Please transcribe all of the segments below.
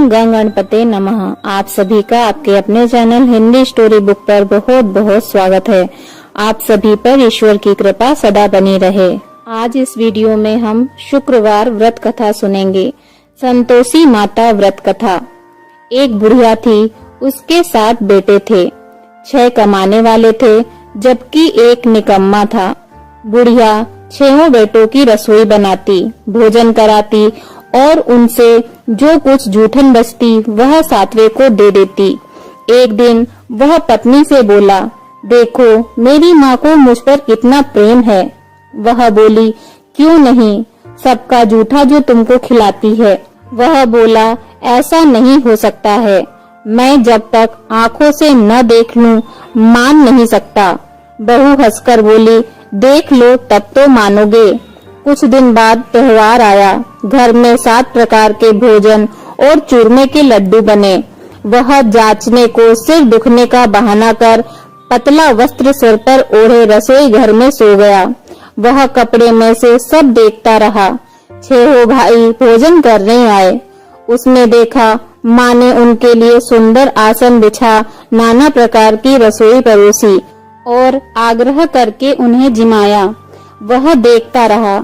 ओम गंग गणपते नमः। आप सभी का आपके अपने चैनल हिंदी स्टोरी बुक पर बहुत बहुत स्वागत है। आप सभी पर ईश्वर की कृपा सदा बनी रहे। आज इस वीडियो में हम शुक्रवार व्रत कथा सुनेंगे। संतोषी माता व्रत कथा। एक बुढ़िया थी, उसके 7 बेटे थे। 6 कमाने वाले थे जबकि एक निकम्मा था। बुढ़िया 6 बेटों की रसोई बनाती, भोजन कराती और उनसे जो कुछ जूठन बचती वह 7वें को दे देती। एक दिन वह पत्नी से बोला, देखो मेरी माँ को मुझ पर कितना प्रेम है। वह बोली, क्यों नहीं, सबका जूठा जो तुमको खिलाती है। वह बोला, ऐसा नहीं हो सकता है, मैं जब तक आँखों से न देख लूं मान नहीं सकता। बहू हंसकर बोली, देख लो तब तो मानोगे। कुछ दिन बाद त्योहार आया। घर में 7 प्रकार के भोजन और चूरमे के लड्डू बने। वह जांचने को सिर दुखने का बहाना कर पतला वस्त्र सिर पर ओढ़े रसोई घर में सो गया। वह कपड़े में से सब देखता रहा। 6 भाई भोजन करने आए। उसने देखा माँ ने उनके लिए सुंदर आसन बिछा नाना प्रकार की रसोई परोसी और आग्रह करके उन्हें जिमाया। वह देखता रहा।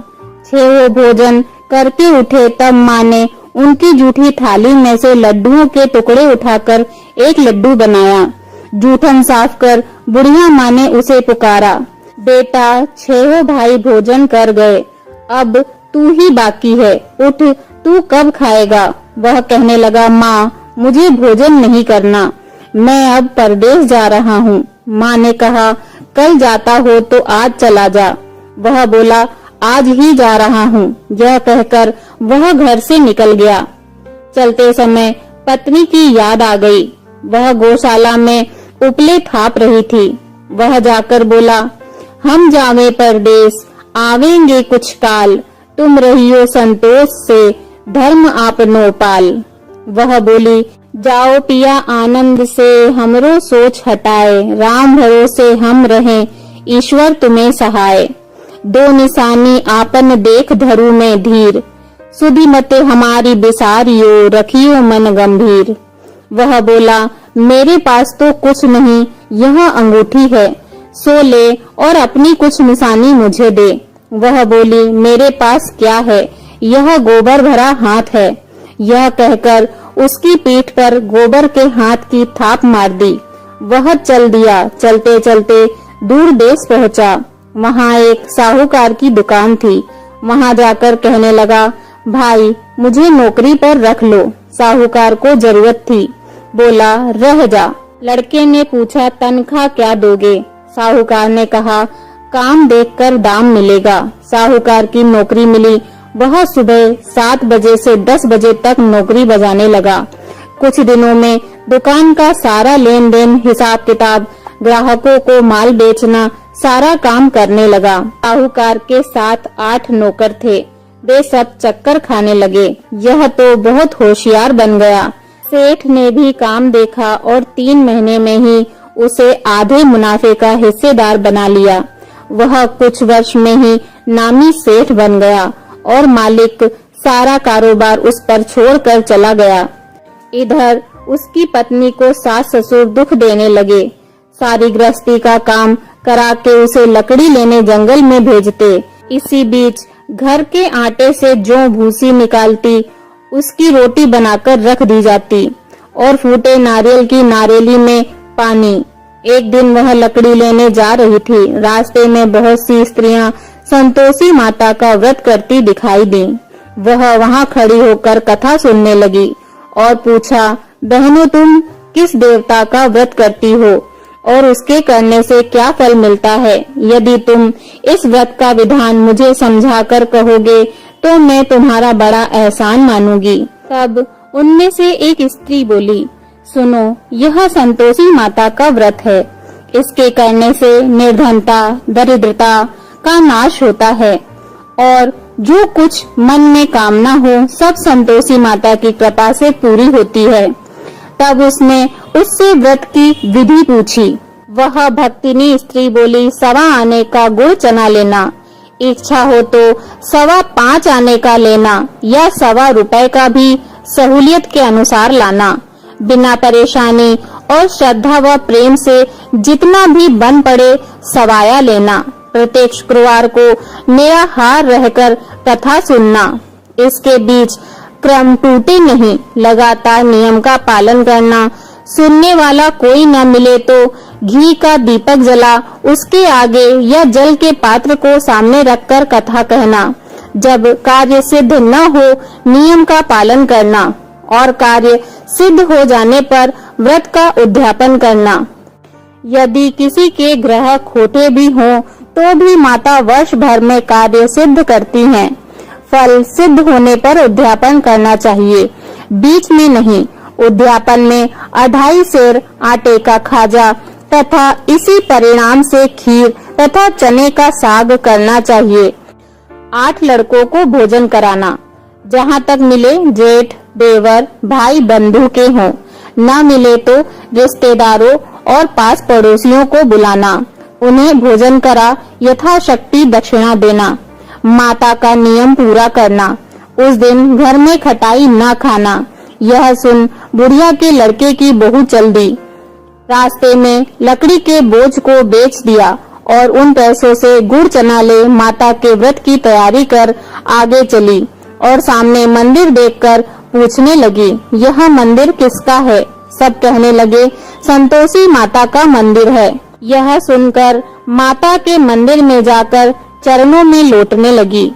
6 भोजन करके उठे तब माँ ने उनकी जूठी थाली में से लड्डुओं के टुकड़े उठाकर एक लड्डू बनाया। जूठन साफ कर बुढ़िया माँ ने उसे पुकारा, बेटा 6 भाई भोजन कर गए, अब तू ही बाकी है, उठ, तू कब खाएगा। वह कहने लगा, माँ मुझे भोजन नहीं करना, मैं अब परदेश जा रहा हूँ। माँ ने कहा, कल जाता हो तो आज चला जा। वह बोला, आज ही जा रहा हूँ। यह कहकर वह घर से निकल गया। चलते समय पत्नी की याद आ गई। वह गौशाला में उपले थाप रही थी। वह जाकर बोला, हम जावे परदेश, आवेंगे कुछ काल, तुम रहियो संतोष से, धर्म आपनो पाल। वह बोली, जाओ पिया आनंद से, हमरो सोच हटाए, राम भरोसे हम रहें, ईश्वर तुम्हें सहाय। 2 निशानी आपन देख धरु में धीर, सुधि मते हमारी बिसारियो, रखियो मन गंभीर। वह बोला, मेरे पास तो कुछ नहीं, यह अंगूठी है, सो ले और अपनी कुछ निशानी मुझे दे। वह बोली, मेरे पास क्या है, यह गोबर भरा हाथ है। यह कहकर उसकी पीठ पर गोबर के हाथ की थाप मार दी। वह चल दिया। चलते चलते दूर देश पहुंचा। वहाँ एक साहूकार की दुकान थी। वहाँ जाकर कहने लगा, भाई मुझे नौकरी पर रख लो, साहूकार को जरूरत थी। बोला, रह जा। लड़के ने पूछा, तनख्वाह क्या दोगे। साहूकार ने कहा, काम देखकर दाम मिलेगा। साहूकार की नौकरी मिली। वह सुबह 7 बजे से 10 बजे तक नौकरी बजाने लगा। कुछ दिनों में दुकान का सारा लेन देन, हिसाब किताब, ग्राहकों को माल बेचना, सारा काम करने लगा। साहूकार के 7-8 नौकर थे। वे सब चक्कर खाने लगे। यह तो बहुत होशियार बन गया। सेठ ने भी काम देखा और 3 महीने में ही उसे आधे मुनाफे का हिस्सेदार बना लिया। वह कुछ वर्ष में ही नामी सेठ बन गया और मालिक सारा कारोबार उस पर छोड़कर चला गया। इधर उसकी पत्नी को सास ससुर दुख देने लगे। सारी गृहस्थी का काम करा के उसे लकड़ी लेने जंगल में भेजते। इसी बीच घर के आटे से जो भूसी निकालती उसकी रोटी बनाकर रख दी जाती और फूटे नारियल की नारेली में पानी। एक दिन वह लकड़ी लेने जा रही थी। रास्ते में बहुत सी स्त्रियां संतोषी माता का व्रत करती दिखाई दी। वह वहां खड़ी होकर कथा सुनने लगी और पूछा, बहनों तुम किस देवता का व्रत करती हो और उसके करने से क्या फल मिलता है। यदि तुम इस व्रत का विधान मुझे समझाकर कहोगे तो मैं तुम्हारा बड़ा एहसान मानूंगी। तब उनमें से एक स्त्री बोली, सुनो, यह संतोषी माता का व्रत है। इसके करने से निर्धनता, दरिद्रता का नाश होता है और जो कुछ मन में कामना हो सब संतोषी माता की कृपा से पूरी होती है। तब उसने उससे व्रत की विधि पूछी। वह भक्तिनी स्त्री बोली, 1.25 आने का गुड़ चना लेना, इच्छा हो तो 5.25 आने का लेना या 1.25 रुपए का भी सहूलियत के अनुसार लाना। बिना परेशानी और श्रद्धा व प्रेम से जितना भी बन पड़े सवाया लेना। प्रत्येक शुक्रवार को निराहार रहकर कथा सुनना। इसके बीच क्रम टूटे नहीं, लगातार नियम का पालन करना। सुनने वाला कोई न मिले तो घी का दीपक जला उसके आगे या जल के पात्र को सामने रखकर कथा कहना। जब कार्य सिद्ध न हो नियम का पालन करना और कार्य सिद्ध हो जाने पर व्रत का उद्यापन करना। यदि किसी के ग्रह खोटे भी हों तो भी माता वर्ष भर में कार्य सिद्ध करती हैं। फल सिद्ध होने पर उद्यापन करना चाहिए, बीच में नहीं। उद्यापन में 2.5 सेर आटे का खाजा तथा इसी परिणाम से खीर तथा चने का साग करना चाहिए। 8 लड़कों को भोजन कराना। जहाँ तक मिले जेठ, देवर, भाई बंधु के हों, न मिले तो रिश्तेदारों और पास पड़ोसियों को बुलाना। उन्हें भोजन करा यथाशक्ति दक्षिणा देना। माता का नियम पूरा करना। उस दिन घर में खटाई न खाना। यह सुन बुढ़िया के लड़के की बहू चल दी। रास्ते में लकड़ी के बोझ को बेच दिया और उन पैसों से गुड़ चना ले माता के व्रत की तैयारी कर आगे चली और सामने मंदिर देखकर पूछने लगी, यह मंदिर किसका है? सब कहने लगे, संतोषी माता का मंदिर है। यह सुनकर माता के मंदिर में जाकर चरणों में लोटने लगी।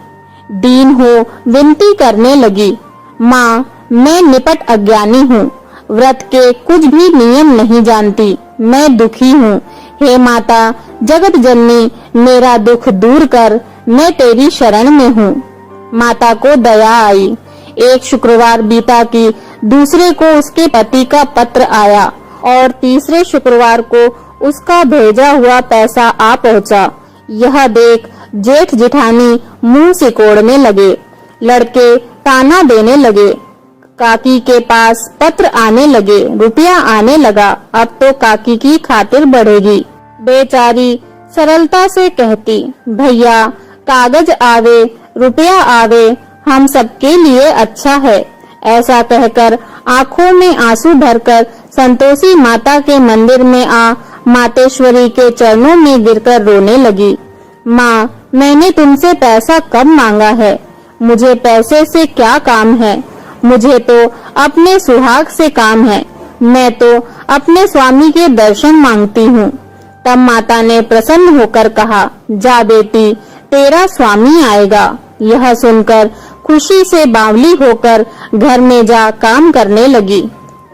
दीन हो विनती करने लगी, माँ मैं निपट अज्ञानी हूँ, व्रत के कुछ भी नियम नहीं जानती, मैं दुखी हूँ। हे माता जगत जननी मेरा दुख दूर कर, मैं तेरी शरण में हूँ। माता को दया आई। एक शुक्रवार बीता कि दूसरे को उसके पति का पत्र आया और तीसरे शुक्रवार को उसका भेजा हुआ पैसा आ पहुँचा। यह देख जेठ जेठानी मुंह सिकोड़ने लगे। लड़के ताना देने लगे। काकी के पास पत्र आने लगे, रुपया आने लगा। अब तो काकी की खातिर बढ़ेगी। बेचारी सरलता से कहती, भैया कागज आवे रुपया आवे, हम सबके लिए अच्छा है। ऐसा कहकर आंखों में आंसू भरकर संतोषी माता के मंदिर में आ मातेश्वरी के चरणों में गिरकर रोने लगी। माँ मैंने तुमसे पैसा कब मांगा है? मुझे पैसे से क्या काम है? मुझे तो अपने सुहाग से काम है। मैं तो अपने स्वामी के दर्शन मांगती हूँ। तब माता ने प्रसन्न होकर कहा, जा बेटी तेरा स्वामी आएगा। यह सुनकर खुशी से बावली होकर घर में जा काम करने लगी।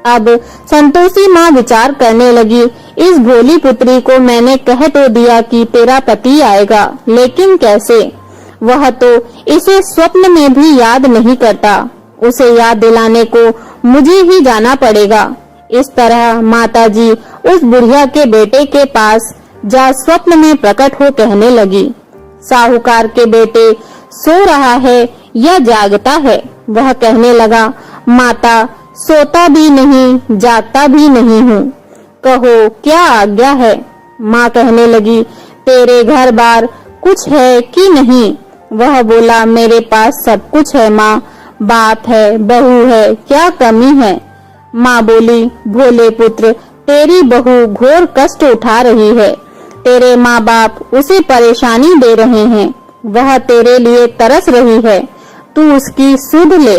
अब संतोषी माँ विचार करने लगी, इस भोली पुत्री को मैंने कह तो दिया कि तेरा पति आएगा, लेकिन कैसे? वह तो इसे स्वप्न में भी याद नहीं करता। उसे याद दिलाने को मुझे ही जाना पड़ेगा। इस तरह माताजी उस बुढ़िया के बेटे के पास जा स्वप्न में प्रकट हो कहने लगी, साहूकार के बेटे सो रहा है या जागता है? वह कहने लगा, माता सोता भी नहीं जागता भी नहीं हूँ, कहो क्या आज्ञा है? माँ कहने लगी, तेरे घर बार कुछ है कि नहीं? वह बोला, मेरे पास सब कुछ है माँ, बाप है बहू है, क्या कमी है? माँ बोली, भोले पुत्र तेरी बहू घोर कष्ट उठा रही है। तेरे माँ बाप उसे परेशानी दे रहे हैं। वह तेरे लिए तरस रही है, तू उसकी सुध ले।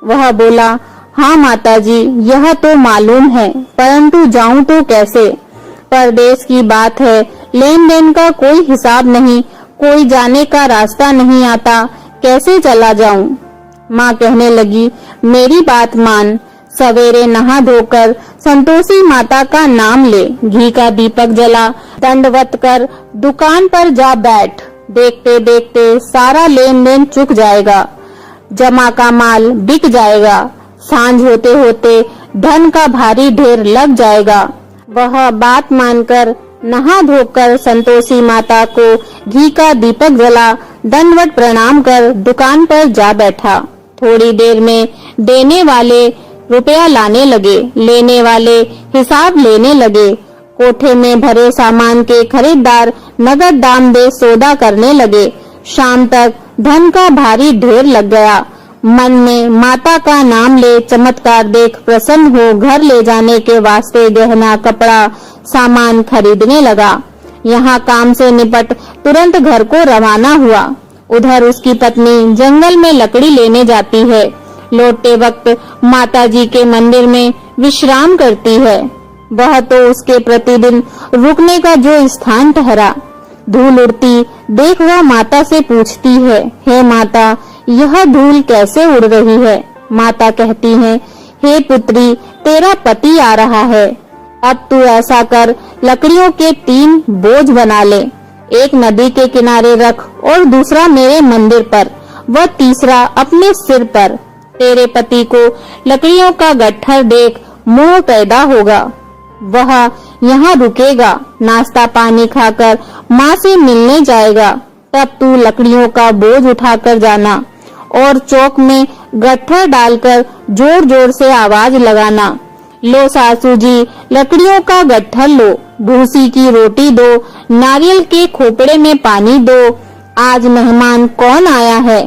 वह बोला, हाँ माताजी यह तो मालूम है, परंतु जाऊं तो कैसे? परदेश की बात है, लेन देन का कोई हिसाब नहीं, कोई जाने का रास्ता नहीं आता, कैसे चला जाऊं? माँ कहने लगी, मेरी बात मान, सवेरे नहा धोकर संतोषी माता का नाम ले, घी का दीपक जला, दंडवत कर दुकान पर जा बैठ। देखते देखते सारा लेन देन चुक जाएगा, जमा का माल बिक जाएगा। सांझ होते होते धन का भारी ढेर लग जाएगा। वह बात मानकर नहा धोकर संतोषी माता को घी का दीपक जला, दंडवत प्रणाम कर दुकान पर जा बैठा। थोड़ी देर में देने वाले रुपया लाने लगे, लेने वाले हिसाब लेने लगे। कोठे में भरे सामान के खरीदार नगद दाम दे सौदा करने लगे। शाम तक धन का भारी ढेर लग गया। मन में माता का नाम ले चमत्कार देख प्रसन्न हो घर ले जाने के वास्ते गहना कपड़ा सामान खरीदने लगा। यहाँ काम से निपट तुरंत घर को रवाना हुआ। उधर उसकी पत्नी जंगल में लकड़ी लेने जाती है। लौटते वक्त माताजी के मंदिर में विश्राम करती है। वह तो उसके प्रतिदिन रुकने का जो स्थान ठहरा। धूल उड़ती देख वह माता से पूछती है, हे माता, यह धूल कैसे उड़ रही है? माता कहती है, हे पुत्री, तेरा पति आ रहा है। अब तू ऐसा कर, लकड़ियों के 3 बोझ बना ले, एक नदी के किनारे रख और दूसरा मेरे मंदिर पर, वह तीसरा अपने सिर पर। तेरे पति को लकड़ियों का गट्ठर देख मोह पैदा होगा। वह यहाँ रुकेगा, नाश्ता पानी खाकर माँ से मिलने जाएगा। तब तू लकड़ियों का बोझ उठाकर जाना और चौक में गट्ठर डालकर जोर जोर से आवाज लगाना, लो सासू जी, लकड़ियों का गट्ठर लो, भूसी की रोटी दो, नारियल के खोपड़े में पानी दो, आज मेहमान कौन आया है।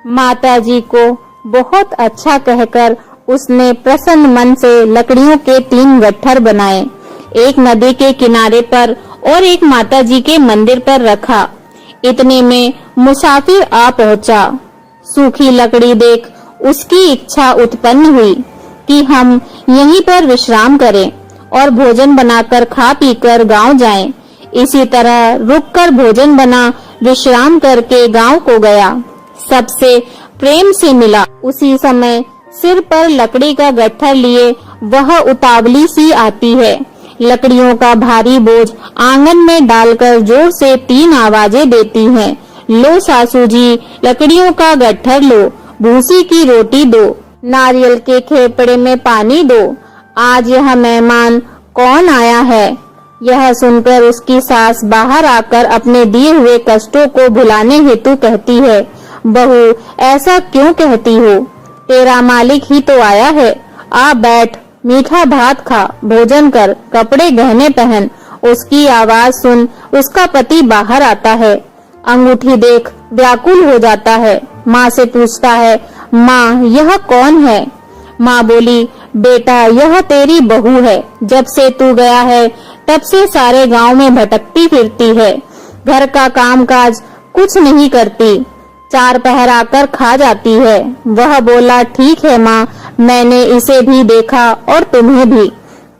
माताजी को बहुत अच्छा कहकर उसने प्रसन्न मन से लकड़ियों के 3 गट्ठर बनाए, एक नदी के किनारे पर और एक माताजी के मंदिर पर रखा। इतने में मुसाफिर आ पहुंचा। सूखी लकड़ी देख उसकी इच्छा उत्पन्न हुई कि हम यहीं पर विश्राम करें और भोजन बनाकर खा पीकर गांव जाएं। इसी तरह रुककर भोजन बना विश्राम करके गांव को गया। सबसे प्रेम से मिला। उसी समय सिर पर लकड़ी का गट्ठर लिए वह उतावली सी आती है। लकड़ियों का भारी बोझ आंगन में डालकर जोर से 3 आवाजें देती हैं, लो सासू जी, लकड़ियों का गट्ठर लो, भूसी की रोटी दो, नारियल के खेपड़े में पानी दो, आज यह मेहमान कौन आया है। यह सुनकर उसकी सास बाहर आकर अपने दिए हुए कष्टों को भुलाने हेतु कहती है, बहू, ऐसा क्यों कहती हो? तेरा मालिक ही तो आया है। आ बैठ, मीठा भात खा, भोजन कर, कपड़े गहने पहन। उसकी आवाज सुन उसका पति बाहर आता है। अंगूठी देख व्याकुल हो जाता है। माँ से पूछता है, माँ, यह कौन है? माँ बोली, बेटा, यह तेरी बहू है। जब से तू गया है तब से सारे गांव में भटकती फिरती है। घर का कामकाज कुछ नहीं करती, 4 पहर आकर खा जाती है। वह बोला, ठीक है माँ, मैंने इसे भी देखा और तुम्हें भी।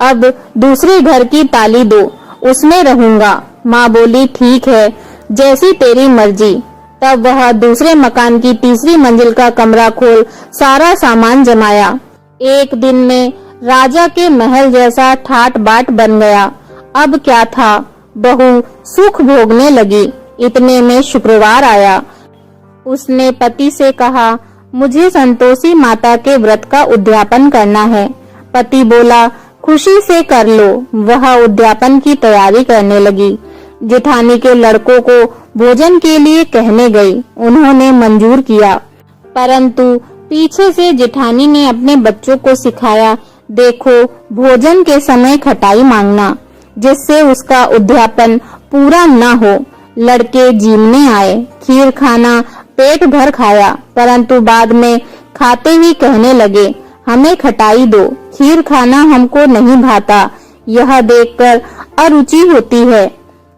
अब दूसरे घर की ताली दो, उसमें रहूंगा। माँ बोली, ठीक है, जैसी तेरी मर्जी। तब वह दूसरे मकान की 3री मंजिल का कमरा खोल सारा सामान जमाया। एक दिन में राजा के महल जैसा ठाट बाट बन गया। अब क्या था, बहू सुख भोगने लगी। इतने में शुक्रवार आया। उसने पति से कहा, मुझे संतोषी माता के व्रत का उद्यापन करना है। पति बोला, खुशी से कर लो। वह उद्यापन की तैयारी करने लगी। जेठानी के लड़कों को भोजन के लिए कहने गई। उन्होंने मंजूर किया, परंतु पीछे से जेठानी ने अपने बच्चों को सिखाया, देखो, भोजन के समय खटाई मांगना, जिससे उसका उद्यापन पूरा न हो। लड़के जीमने आए। खीर खाना पेट भर खाया, परंतु बाद में खाते ही कहने लगे, हमें खटाई दो, खीर खाना हमको नहीं भाता। यह देखकर अरुचि होती है।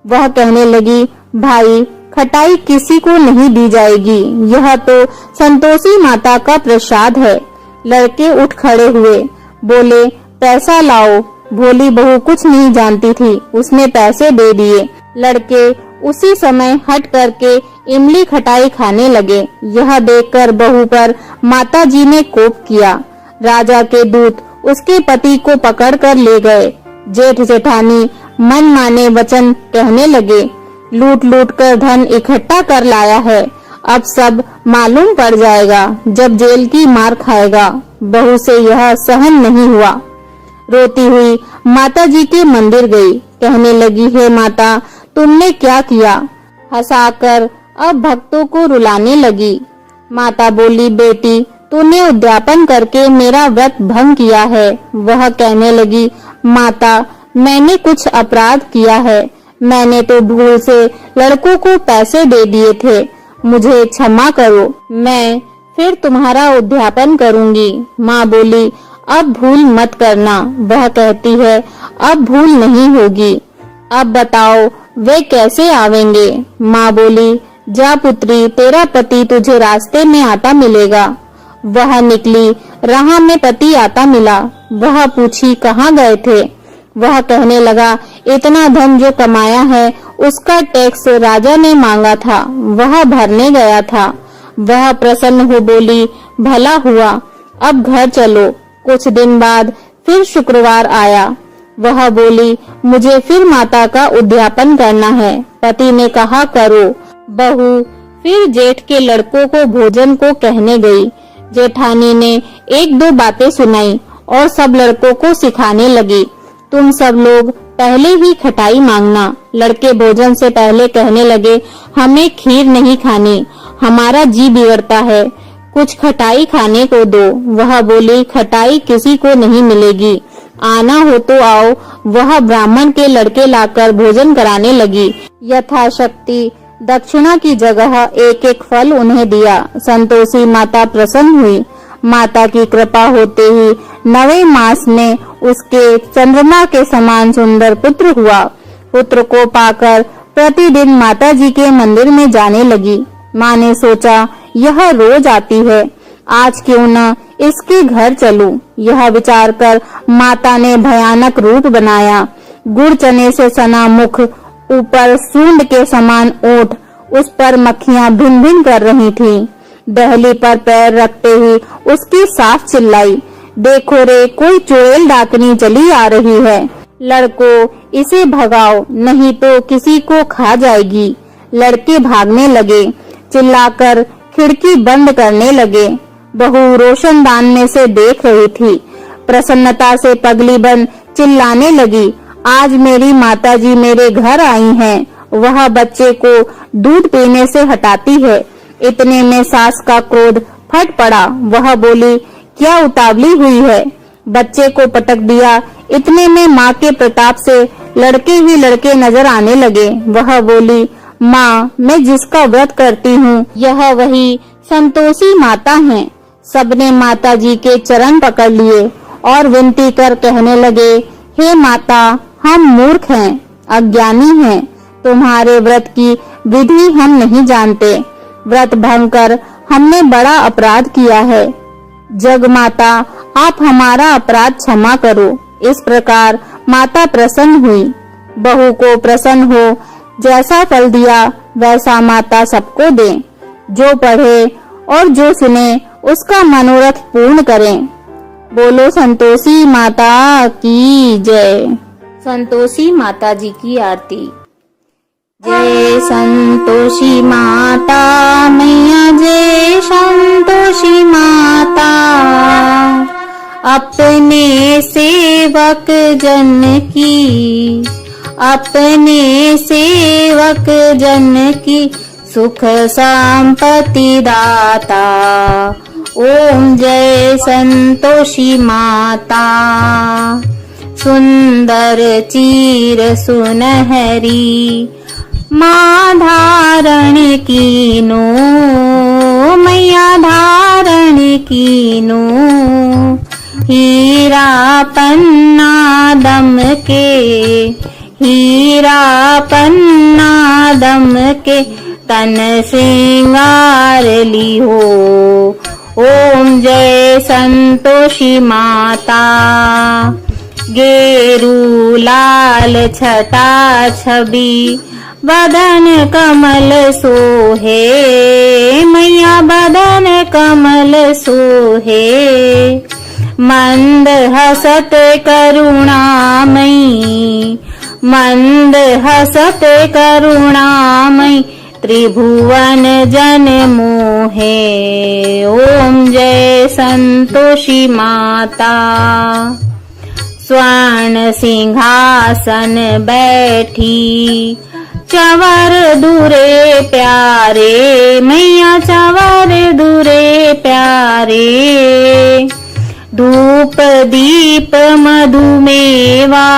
वह कहने लगी, भाई, खटाई किसी को नहीं दी जाएगी, यह तो संतोषी माता का प्रसाद है। लड़के उठ खड़े हुए, बोले, पैसा लाओ। भोली बहू कुछ नहीं जानती थी, उसने पैसे दे दिए। लड़के उसी समय हट करके इमली खटाई खाने लगे। यह देखकर बहू पर माताजी ने कोप किया। राजा के दूत उसके पति को पकड़कर ले गए। जेठ जेठानी मन माने वचन कहने लगे, लूट लूट कर धन इकट्ठा कर लाया है, अब सब मालूम पड़ जाएगा, जब जेल की मार खाएगा। बहू से यह सहन नहीं हुआ। रोती हुई माताजी के मंदिर गई। कहने लगी, हे माता, तुमने क्या किया? हंसाकर अब भक्तों को रुलाने लगी। माता बोली, बेटी, तूने उद्यापन करके मेरा व्रत भंग किया है। वह कहने लगी, माता, मैंने कुछ अपराध किया है। मैंने तो भूल से लड़कों को पैसे दे दिए थे। मुझे क्षमा करो, मैं फिर तुम्हारा उद्यापन करूंगी। माँ बोली, अब भूल मत करना। वह कहती है, अब भूल नहीं होगी। अब बताओ वे कैसे आवेंगे? माँ बोली, जा पुत्री, तेरा पति तुझे रास्ते में आता मिलेगा। वह निकली, राह में पति आता मिला। वह पूछी, कहाँ गए थे? वह कहने लगा, इतना धन जो कमाया है उसका टैक्स राजा ने मांगा था, वह भरने गया था। वह प्रसन्न हो बोली, भला हुआ, अब घर चलो। कुछ दिन बाद फिर शुक्रवार आया। वह बोली, मुझे फिर माता का उद्यापन करना है। पति ने कहा, करो। बहू फिर जेठ के लड़कों को भोजन को कहने गई। जेठानी ने एक दो बातें सुनाई और सब लड़कों को सिखाने लगी, तुम सब लोग पहले ही खटाई मांगना। लड़के भोजन से पहले कहने लगे, हमें खीर नहीं खानी, हमारा जी बिगड़ता है, कुछ खटाई खाने को दो। वह बोली, खटाई किसी को नहीं मिलेगी, आना हो तो आओ। वह ब्राह्मण के लड़के लाकर भोजन कराने लगी। यथाशक्ति दक्षिणा की जगह एक एक फल उन्हें दिया। संतोषी माता प्रसन्न हुई। माता की कृपा होते ही 9वें मास में उसके चंद्रमा के समान सुंदर पुत्र हुआ। पुत्र को पाकर प्रतिदिन माता जी के मंदिर में जाने लगी। माँ ने सोचा, यह रोज आती है, आज क्यों न इसके घर चलूं। यह विचार कर माता ने भयानक रूप बनाया। गुड़ चने से सना मुख, ऊपर सूंड के समान ओठ, उस पर मक्खियां भिन भिन कर रही थीं। दहली पर पैर रखते ही उसकी सास चिल्लाई, देखो रे, कोई चुड़ैल डाकनी चली आ रही है, लड़को इसे भगाओ नहीं तो किसी को खा जाएगी। लड़के भागने लगे, चिल्लाकर खिड़की बंद करने लगे। बहू रोशनदान में से देख रही थी। प्रसन्नता से पगली बन चिल्लाने लगी, आज मेरी माताजी मेरे घर आई हैं। वह बच्चे को दूध पीने से हटाती है। इतने में सास का क्रोध फट पड़ा। वह बोली, क्या उतावली हुई है? बच्चे को पटक दिया। इतने में माँ के प्रताप से लड़के ही लड़के नजर आने लगे। वह बोली, माँ, मैं जिसका व्रत करती हूँ यह वही संतोषी माता हैं। सबने माता जी के चरण पकड़ लिए और विनती कर कहने लगे, हे माता, हम मूर्ख हैं, अज्ञानी हैं, तुम्हारे व्रत की विधि हम नहीं जानते। व्रत भंग कर हमने बड़ा अपराध किया है। जग माता, आप हमारा अपराध क्षमा करो। इस प्रकार माता प्रसन्न हुई। बहू को प्रसन्न हो, जैसा फल दिया वैसा माता सबको दे। जो पढ़े और जो सुने उसका मनोरथ पूर्ण करें। बोलो संतोषी माता की जय। संतोषी माता जी की आरती। जय संतोषी माता मैया, जय संतोषी माता, अपने सेवक जन की, अपने सेवक जन की सुख संपत्ति दाता। ओम जय संतोषी माता। सुंदर चीर सुनहरी माँ धारण कीनो, मैया धारण कीनो। हीरा पन्ना दम के, हीरा पन्ना दम के, तन श्रृंगार ली हो। ओम जय संतोषी माता। गेरू लाल छटा छवि, बदन कमल सोहे, मैया बदन कमल सोहे। मंद हसत करुणामयी, मंद हसत करुणामयी, त्रिभुवन जन मोहे। ओम जय संतोषी माता। स्वर्ण सिंहासन बैठी, चंवर दूरे प्यारे, मैया चंवर दूरे प्यारे। धूप दीप मधुमेवा,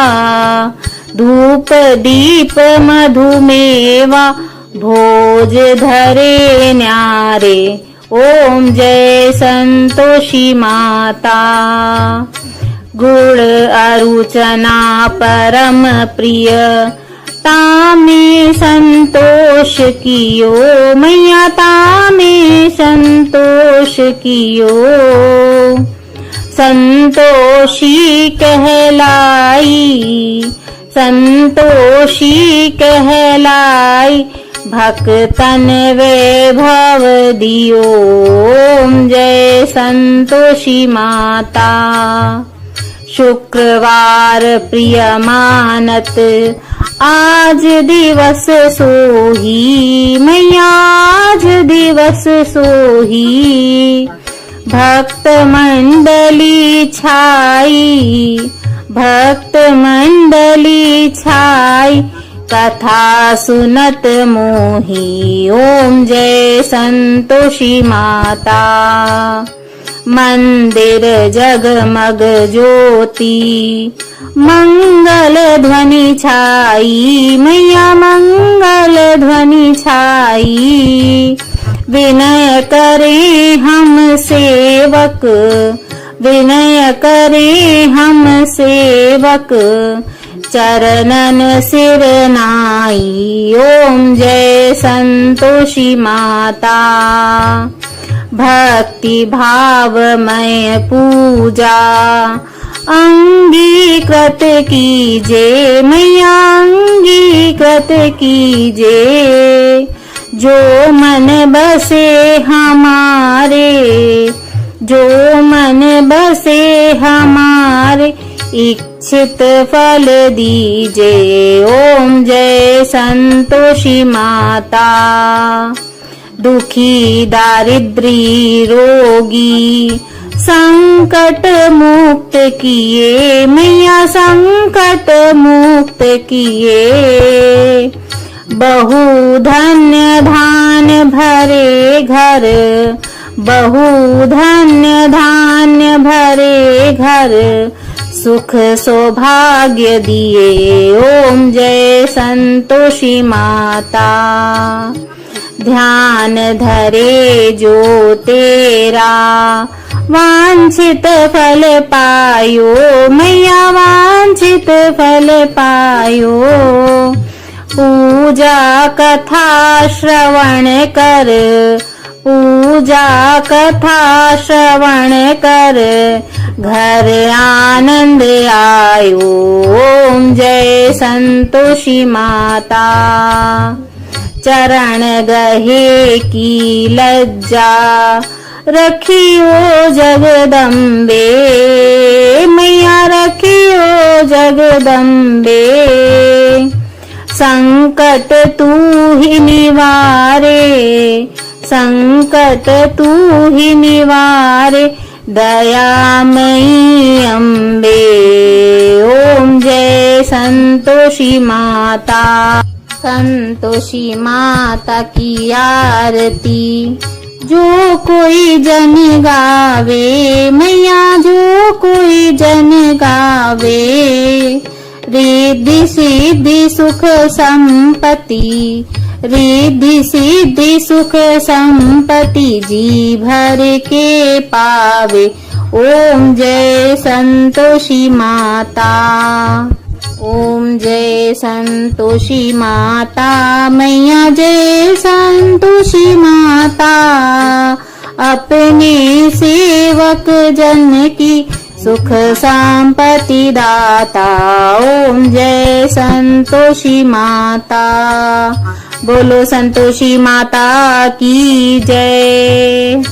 धूप दीप मधुमेवा, भोज धरे न्यारे। ओम जय संतोषी माता। गुण अरुचना परम प्रिय, तामे संतोष कियो मैया तामे संतोष कियो। संतोषी कहलाई, संतोषी कहलाई, भक्तन वैभव दियो। ओम जय संतोषी माता। शुक्रवार प्रिय मानत, आज दिवस सोही मैया आज दिवस सोही। भक्त मंडली छाई, भक्त मंडली छाई, कथा सुनत मोही। ओम जय संतोषी माता। मंदिर जगमग ज्योति, मंगल ध्वनि छाई मैया मंगल ध्वनि छाई। विनय करे हम सेवक, विनय करे हम सेवक, चरणन सिर नाई। ओम जय संतोषी माता। भक्ति भावमय पूजा अंगीकृत कीजे मैया अंगीकृत कीजे। जो मन बसे हमारे, जो मन बसे हमारे, इच्छित फल दीजे। ओम जय संतोषी माता। दुखी दारिद्री रोगी संकट मुक्त किए मैया संकट मुक्त किए। बहु धन्य धान्य भरे घर, बहु धन्य धान्य भरे घर, सुख सौभाग्य दिए। ओम जय संतोषी माता। ध्यान धरे जो तेरा, वांछित फल पायो मैया वांछित फल पायो। पूजा कथा श्रवण कर, पूजा कथा श्रवण कर, घर आनंद आयो। ओम जय संतोषी माता। चरण गहे की लज्जा रखियो जगदम्बे मैया रखियो जगदम्बे। संकट तू ही निवारे, संकट तू ही निवारे, दयामयी अम्बे। ओम जय संतोषी माता। संतोषी माता की आरती जो कोई जन गावे मैया जो कोई जन गावे। रिद्धि सिद्धि सुख संपत्ति, रिद्धि सिद्धि सुख संपत्ति, जी भर के पावे। ओम जय संतोषी माता। ओम जय संतोषी माता मैया जय संतोषी माता। अपने सेवक जन की सुख संपत्ति दाता। ओम जय संतोषी माता। बोलो संतोषी माता की जय।